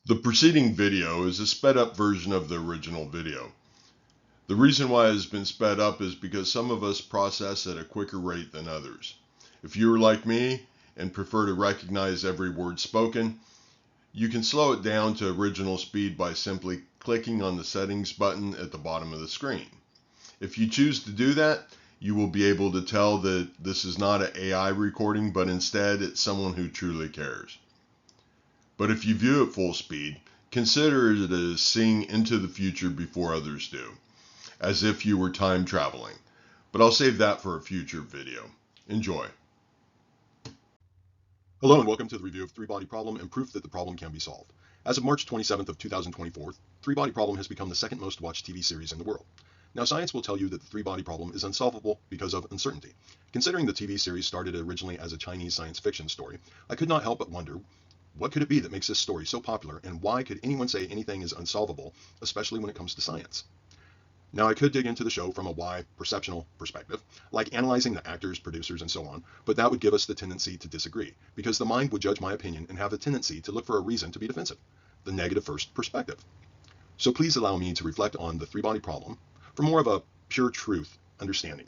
The preceding video is a sped up version of the original video. The reason why it has been sped up is because some of us process at a quicker rate than others. If you're like me and prefer to recognize every word spoken, you can slow it down to original speed by simply clicking on the settings button at the bottom of the screen. If you choose to do that, you will be able to tell that this is not an AI recording, but instead it's someone who truly cares. But if you view it full speed, consider it as seeing into the future before others do, as if you were time traveling. But I'll save that for a future video. Enjoy. Hello and welcome to the review of Three-Body Problem and proof that the problem can be solved. As of March 27th of 2024, Three-Body Problem has become the second most watched TV series in the world. Now science will tell you that the three-body problem is unsolvable because of uncertainty. Considering the TV series started originally as a Chinese science fiction story, I could not help but wonder, what could it be that makes this story so popular, and why could anyone say anything is unsolvable, especially when it comes to science? Now I could dig into the show from a why perceptional perspective, like analyzing the actors, producers, and so on, but that would give us the tendency to disagree, because the mind would judge my opinion and have a tendency to look for a reason to be defensive, the negative first perspective. So please allow me to reflect on the three-body problem from more of a pure truth understanding,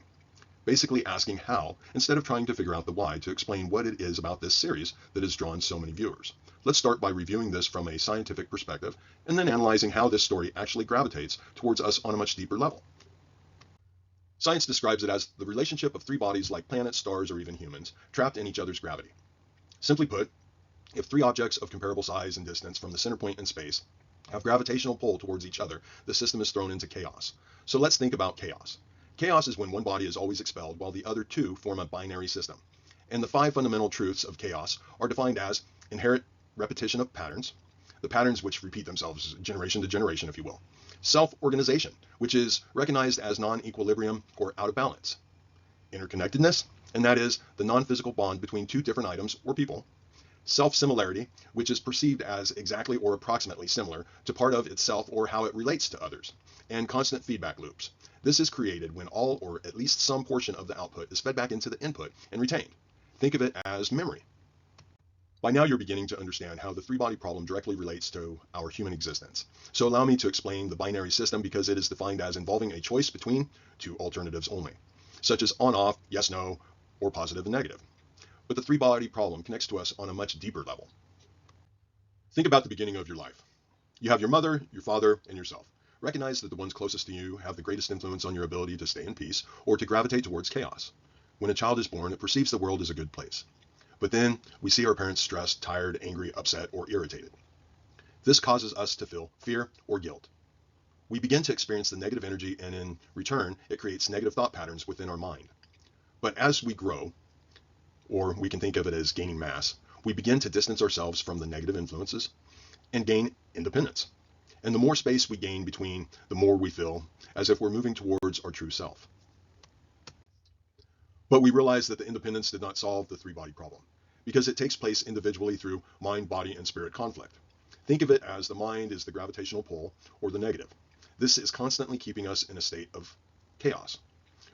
basically asking how instead of trying to figure out the why to explain what it is about this series that has drawn so many viewers. Let's start by reviewing this from a scientific perspective and then analyzing how this story actually gravitates towards us on a much deeper level. Science describes it as the relationship of three bodies like planets, stars, or even humans trapped in each other's gravity. Simply put, if three objects of comparable size and distance from the center point in space have gravitational pull towards each other, the system is thrown into chaos. So let's think about chaos. Chaos is when one body is always expelled while the other two form a binary system. And the five fundamental truths of chaos are defined as inherent repetition of patterns, the patterns which repeat themselves generation to generation, if you will. Self-organization, which is recognized as non-equilibrium or out of balance. Interconnectedness, and that is the non-physical bond between two different items or people. Self-similarity, which is perceived as exactly or approximately similar to part of itself or how it relates to others. And constant feedback loops. This is created when all or at least some portion of the output is fed back into the input and retained. Think of it as memory. By now you're beginning to understand how the three-body problem directly relates to our human existence. So allow me to explain the binary system because it is defined as involving a choice between two alternatives only, such as on-off, yes-no, or positive and negative. But the three-body problem connects to us on a much deeper level. Think about the beginning of your life. You have your mother, your father, and yourself. Recognize that the ones closest to you have the greatest influence on your ability to stay in peace or to gravitate towards chaos. When a child is born, it perceives the world as a good place. But then we see our parents stressed, tired, angry, upset, or irritated. This causes us to feel fear or guilt. We begin to experience the negative energy, and in return, it creates negative thought patterns within our mind. But as we grow, or we can think of it as gaining mass, we begin to distance ourselves from the negative influences and gain independence. And the more space we gain between, the more we feel as if we're moving towards our true self. But we realize that the independence did not solve the three-body problem, because it takes place individually through mind, body, and spirit conflict. Think of it as the mind is the gravitational pull, or the negative. This is constantly keeping us in a state of chaos.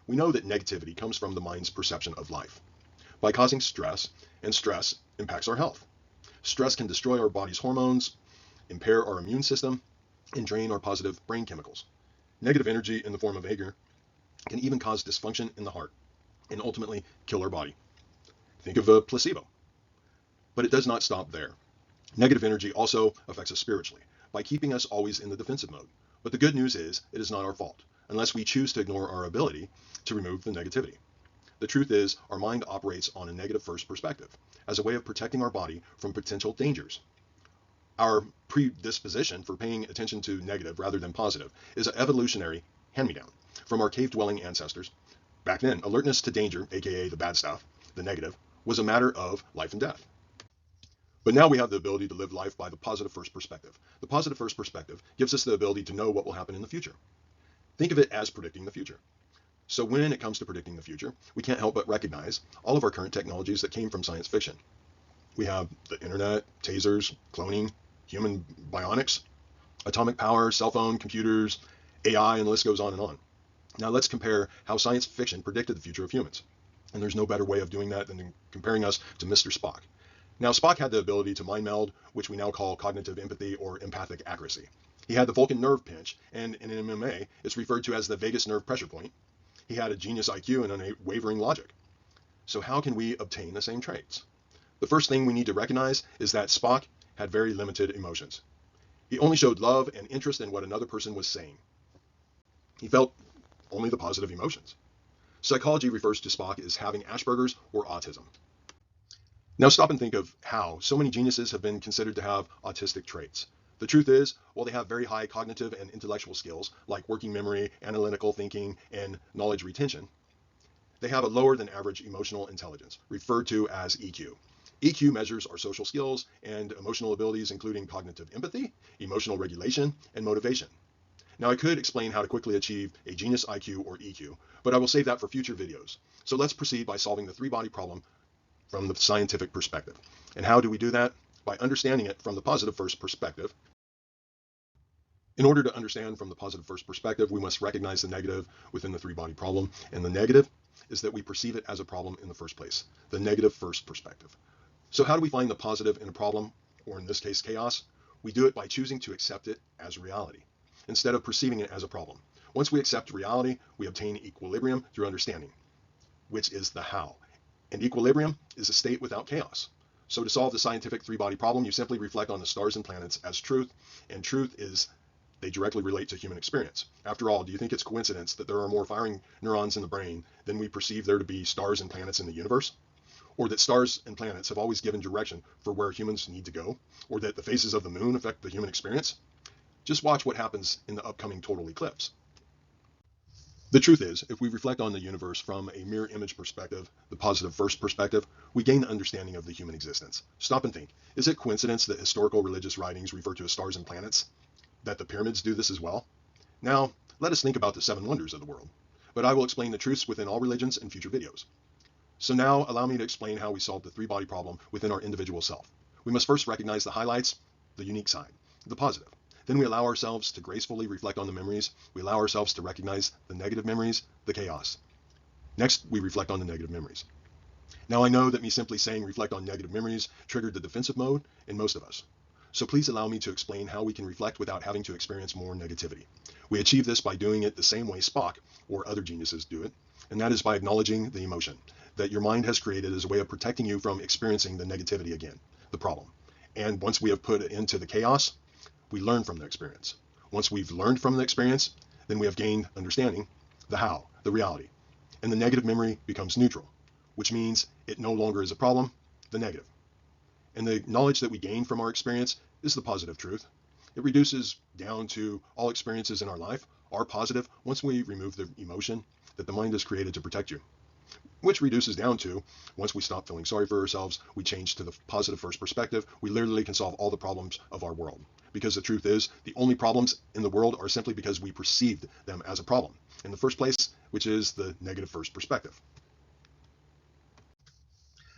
We know that negativity comes from the mind's perception of life, by causing stress, and stress impacts our health. Stress can destroy our body's hormones, impair our immune system, and drain our positive brain chemicals. Negative energy in the form of anger can even cause dysfunction in the heart and ultimately kill our body. Think of a placebo. But it does not stop there. Negative energy also affects us spiritually by keeping us always in the defensive mode. But the good news is it is not our fault unless we choose to ignore our ability to remove the negativity. The truth is our mind operates on a negative first perspective as a way of protecting our body from potential dangers. Our predisposition for paying attention to negative rather than positive is an evolutionary hand-me-down from our cave-dwelling ancestors. Back then, alertness to danger, aka the bad stuff, the negative, was a matter of life and death. But now we have the ability to live life by the positive first perspective. The positive first perspective gives us the ability to know what will happen in the future. Think of it as predicting the future. So when it comes to predicting the future, we can't help but recognize all of our current technologies that came from science fiction. We have the internet, tasers, cloning, human bionics, atomic power, cell phone, computers, AI, and the list goes on and on. Now let's compare how science fiction predicted the future of humans. And there's no better way of doing that than comparing us to Mr. Spock. Now, Spock had the ability to mind meld, which we now call cognitive empathy or empathic accuracy. He had the Vulcan nerve pinch, and in MMA, it's referred to as the vagus nerve pressure point. He had a genius IQ and unwavering logic. So how can we obtain the same traits? The first thing we need to recognize is that Spock had very limited emotions. He only showed love and interest in what another person was saying. He felt only the positive emotions. Psychology refers to Spock as having Asperger's or autism. Now stop and think of how so many geniuses have been considered to have autistic traits. The truth is, while they have very high cognitive and intellectual skills, like working memory, analytical thinking, and knowledge retention, they have a lower than average emotional intelligence, referred to as EQ. EQ measures our social skills and emotional abilities, including cognitive empathy, emotional regulation, and motivation. Now, I could explain how to quickly achieve a genius IQ or EQ, but I will save that for future videos. So let's proceed by solving the three-body problem from the scientific perspective. And how do we do that? By understanding it from the positive first perspective. In order to understand from the positive first perspective, we must recognize the negative within the three-body problem. And the negative is that we perceive it as a problem in the first place, the negative first perspective. So how do we find the positive in a problem, or in this case, chaos? We do it by choosing to accept it as reality, instead of perceiving it as a problem. Once we accept reality, we obtain equilibrium through understanding, which is the how. And equilibrium is a state without chaos. So to solve the scientific three-body problem, you simply reflect on the stars and planets as truth, and truth is they directly relate to human experience. After all, do you think it's coincidence that there are more firing neurons in the brain than we perceive there to be stars and planets in the universe? Or that stars and planets have always given direction for where humans need to go? Or that the phases of the moon affect the human experience? Just watch what happens in the upcoming total eclipse. The truth is, if we reflect on the universe from a mirror image perspective, the positive first perspective, we gain an understanding of the human existence. Stop and think. Is it coincidence that historical religious writings refer to as stars and planets? That the pyramids do this as well? Now, let us think about the seven wonders of the world. But I will explain the truths within all religions in future videos. So now, allow me to explain how we solve the three-body problem within our individual self. We must first recognize the highlights, the unique side, the positive. Then we allow ourselves to gracefully reflect on the memories. We allow ourselves to recognize the negative memories, the chaos. Next, we reflect on the negative memories. Now I know that me simply saying reflect on negative memories triggered the defensive mode in most of us. So please allow me to explain how we can reflect without having to experience more negativity. We achieve this by doing it the same way Spock or other geniuses do it, and that is by acknowledging the emotion that your mind has created as a way of protecting you from experiencing the negativity again, the problem. And once we have put it into the chaos, we learn from the experience. Once we've learned from the experience, then we have gained understanding, the how, the reality. And the negative memory becomes neutral, which means it no longer is a problem, the negative. And the knowledge that we gain from our experience is the positive truth. It reduces down to all experiences in our life are positive once we remove the emotion that the mind has created to protect you. Which reduces down to, once we stop feeling sorry for ourselves, we change to the positive first perspective, we literally can solve all the problems of our world. Because the truth is, the only problems in the world are simply because we perceived them as a problem in the first place, which is the negative first perspective.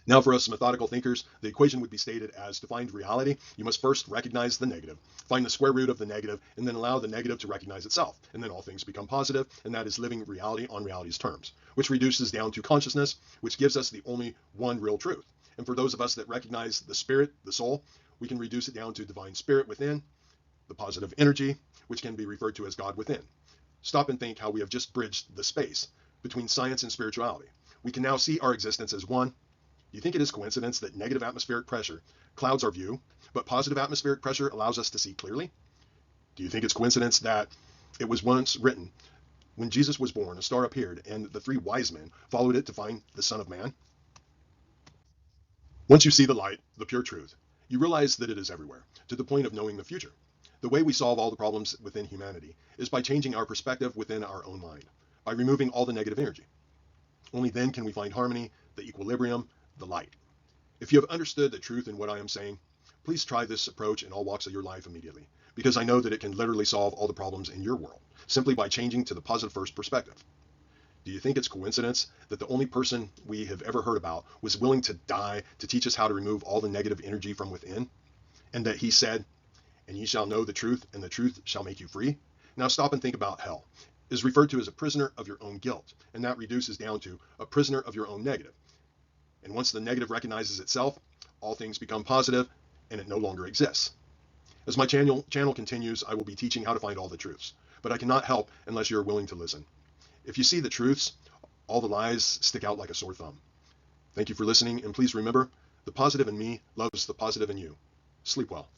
Now for us methodical thinkers, the equation would be stated as to find reality, you must first recognize the negative, find the square root of the negative, and then allow the negative to recognize itself. And then all things become positive, and that is living reality on reality's terms, which reduces down to consciousness, which gives us the only one real truth. And for those of us that recognize the spirit, the soul, we can reduce it down to divine spirit within, the positive energy, which can be referred to as God within. Stop and think how we have just bridged the space between science and spirituality. We can now see our existence as one. Do you think it is coincidence that negative atmospheric pressure clouds our view, but positive atmospheric pressure allows us to see clearly? Do you think it's coincidence that it was once written, when Jesus was born, a star appeared, and the three wise men followed it to find the Son of Man? Once you see the light, the pure truth, you realize that it is everywhere, to the point of knowing the future. The way we solve all the problems within humanity is by changing our perspective within our own mind, by removing all the negative energy. Only then can we find harmony, the equilibrium, the light. If you have understood the truth in what I am saying, please try this approach in all walks of your life immediately, because I know that it can literally solve all the problems in your world, simply by changing to the positive first perspective. Do you think it's coincidence that the only person we have ever heard about was willing to die to teach us how to remove all the negative energy from within? And that he said, and ye shall know the truth, and the truth shall make you free? Now stop and think about hell. It is referred to as a prisoner of your own guilt, and that reduces down to a prisoner of your own negative. And once the negative recognizes itself, all things become positive, and it no longer exists. As my channel continues, I will be teaching how to find all the truths, but I cannot help unless you're willing to listen. If you see the truths, all the lies stick out like a sore thumb. Thank you for listening, and please remember, the positive in me loves the positive in you. Sleep well.